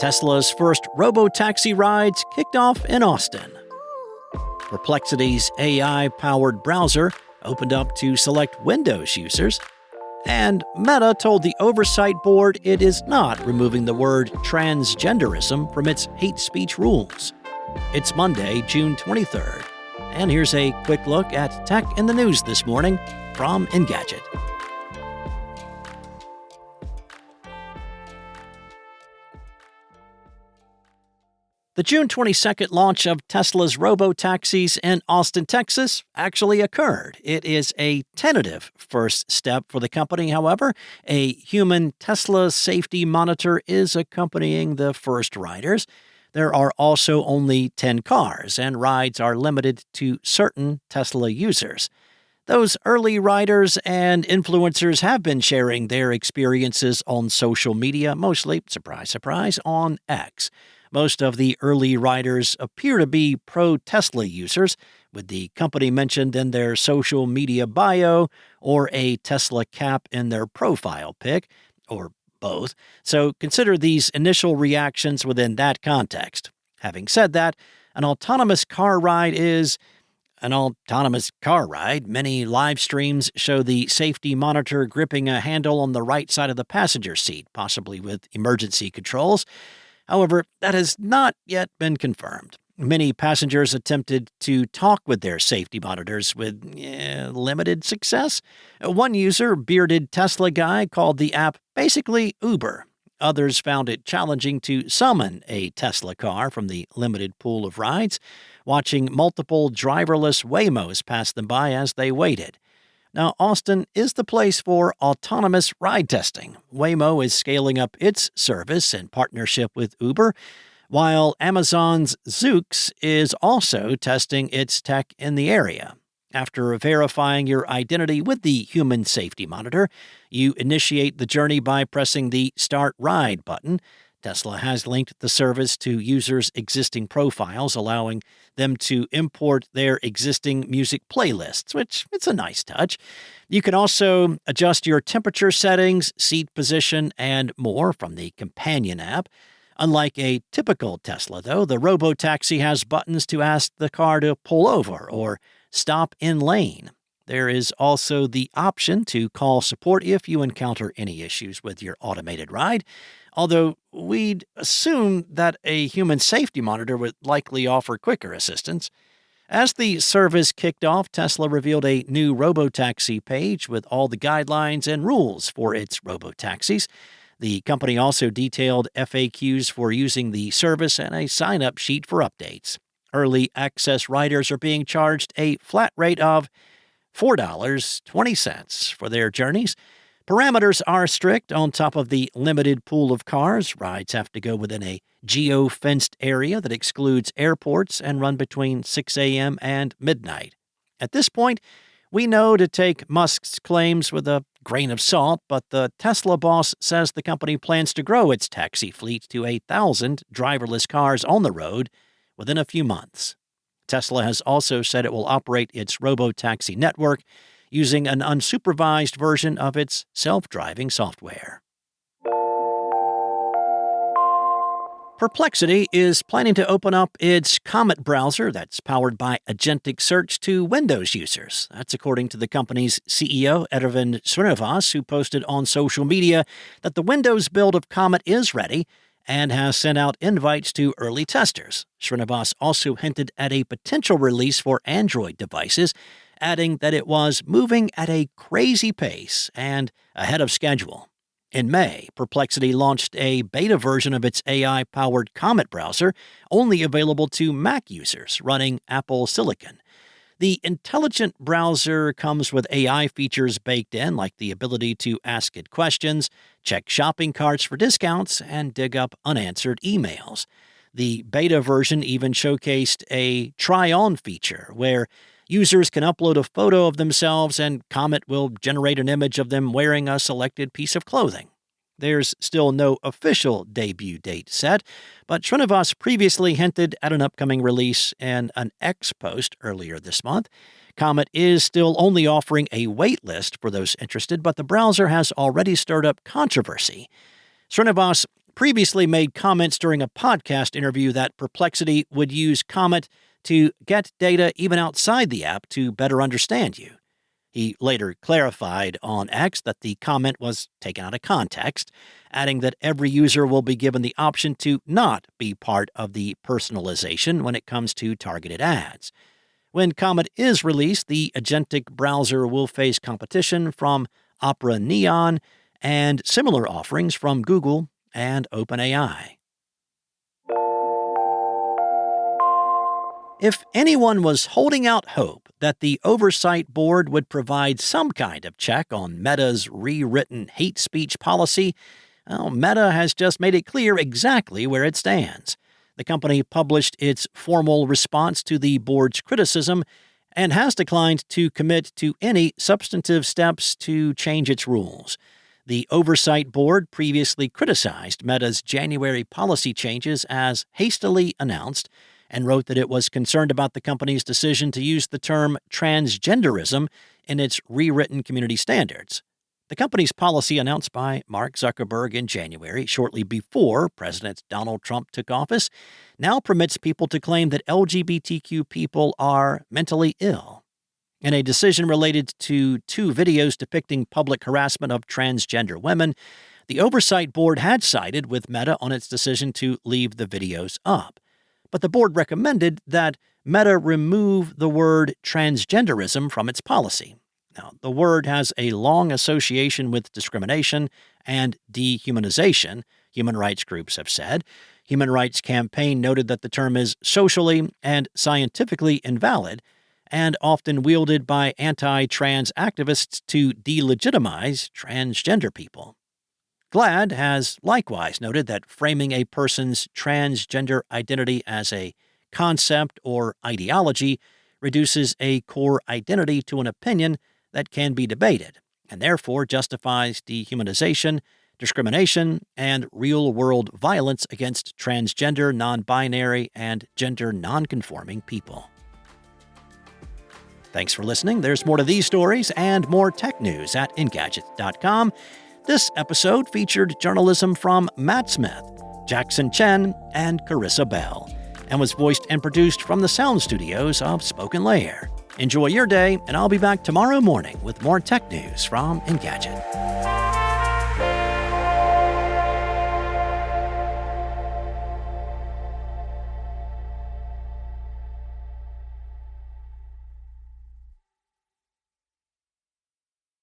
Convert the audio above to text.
Tesla's first Robotaxi rides kicked off in Austin. Perplexity's AI-powered browser opened up to select Windows users. And Meta told the Oversight Board it is not removing the word transgenderism from its hate speech rules. It's Monday, June 23rd. And here's a quick look at tech in the news this morning from Engadget. The June 22nd launch of Tesla's Robotaxis in Austin, Texas actually occurred. It is a tentative first step for the company, however. A human Tesla safety monitor is accompanying the first riders. There are also only 10 cars, and rides are limited to certain Tesla users. Those early riders and influencers have been sharing their experiences on social media, mostly, surprise, surprise, on X. Most of the early riders appear to be pro-Tesla users, with the company mentioned in their social media bio or a Tesla cap in their profile pic, or both. So consider these initial reactions within that context. Having said that, an autonomous car ride is an autonomous car ride. Many live streams show the safety monitor gripping a handle on the right side of the passenger seat, possibly with emergency controls. However, that has not yet been confirmed. Many passengers attempted to talk with their safety monitors with limited success. One user, bearded Tesla guy, called the app basically Uber. Others found it challenging to summon a Tesla car from the limited pool of rides, watching multiple driverless Waymos pass them by as they waited. Now, Austin is the place for autonomous ride testing. Waymo is scaling up its service in partnership with Uber, while Amazon's Zoox is also testing its tech in the area. After verifying your identity with the human safety monitor, you initiate the journey by pressing the Start Ride button. Tesla has linked the service to users' existing profiles, allowing them to import their existing music playlists, which it's a nice touch. You can also adjust your temperature settings, seat position, and more from the companion app. Unlike a typical Tesla, though, the Robotaxi has buttons to ask the car to pull over or stop in lane. There is also the option to call support if you encounter any issues with your automated ride, although we'd assume that a human safety monitor would likely offer quicker assistance. As the service kicked off, Tesla revealed a new Robotaxi page with all the guidelines and rules for its Robotaxis. The company also detailed FAQs for using the service and a sign-up sheet for updates. Early access riders are being charged a flat rate of $4.20 for their journeys. Parameters are strict. On top of the limited pool of cars, rides have to go within a geo-fenced area that excludes airports and run between 6 a.m. and midnight. At this point, we know to take Musk's claims with a grain of salt, but the Tesla boss says the company plans to grow its taxi fleet to 1,000 driverless cars on the road within a few months. Tesla has also said it will operate its Robotaxi network using an unsupervised version of its self-driving software. Perplexity is planning to open up its Comet browser that's powered by agentic search to Windows users. That's according to the company's CEO, Arvind Srinivas, who posted on social media that the Windows build of Comet is ready and has sent out invites to early testers. Srinivas also hinted at a potential release for Android devices, adding that it was moving at a crazy pace and ahead of schedule. In May, Perplexity launched a beta version of its AI-powered Comet browser, only available to Mac users running Apple Silicon. The intelligent browser comes with AI features baked in, like the ability to ask it questions, check shopping carts for discounts, and dig up unanswered emails. The beta version even showcased a try-on feature, where users can upload a photo of themselves and Comet will generate an image of them wearing a selected piece of clothing. There's still no official debut date set, but Srinivas previously hinted at an upcoming release in an X post earlier this month. Comet is still only offering a wait list for those interested, but the browser has already stirred up controversy. Srinivas previously made comments during a podcast interview that Perplexity would use Comet to get data even outside the app to better understand you. He later clarified on X that the comment was taken out of context, adding that every user will be given the option to not be part of the personalization when it comes to targeted ads. When Comet is released, the agentic browser will face competition from Opera Neon and similar offerings from Google and OpenAI. If anyone was holding out hope that the Oversight Board would provide some kind of check on Meta's rewritten hate speech policy, well, Meta has just made it clear exactly where it stands. The company published its formal response to the board's criticism and has declined to commit to any substantive steps to change its rules. The Oversight Board previously criticized Meta's January policy changes as hastily announced and wrote that it was concerned about the company's decision to use the term transgenderism in its rewritten community standards. The company's policy, announced by Mark Zuckerberg in January, shortly before President Donald Trump took office, now permits people to claim that LGBTQ people are mentally ill. In a decision related to 2 videos depicting public harassment of transgender women, the Oversight Board had sided with Meta on its decision to leave the videos up. But the board recommended that Meta remove the word transgenderism from its policy. Now, the word has a long association with discrimination and dehumanization, human rights groups have said. Human Rights Campaign noted that the term is socially and scientifically invalid and often wielded by anti-trans activists to delegitimize transgender people. GLAAD has likewise noted that framing a person's transgender identity as a concept or ideology reduces a core identity to an opinion that can be debated, and therefore justifies dehumanization, discrimination, and real-world violence against transgender, non-binary, and gender non-conforming people. Thanks for listening. There's more to these stories and more tech news at Engadget.com. This episode featured journalism from Matt Smith, Jackson Chen, and Carissa Bell, and was voiced and produced from the sound studios of Spoken Layer. Enjoy your day, and I'll be back tomorrow morning with more tech news from Engadget.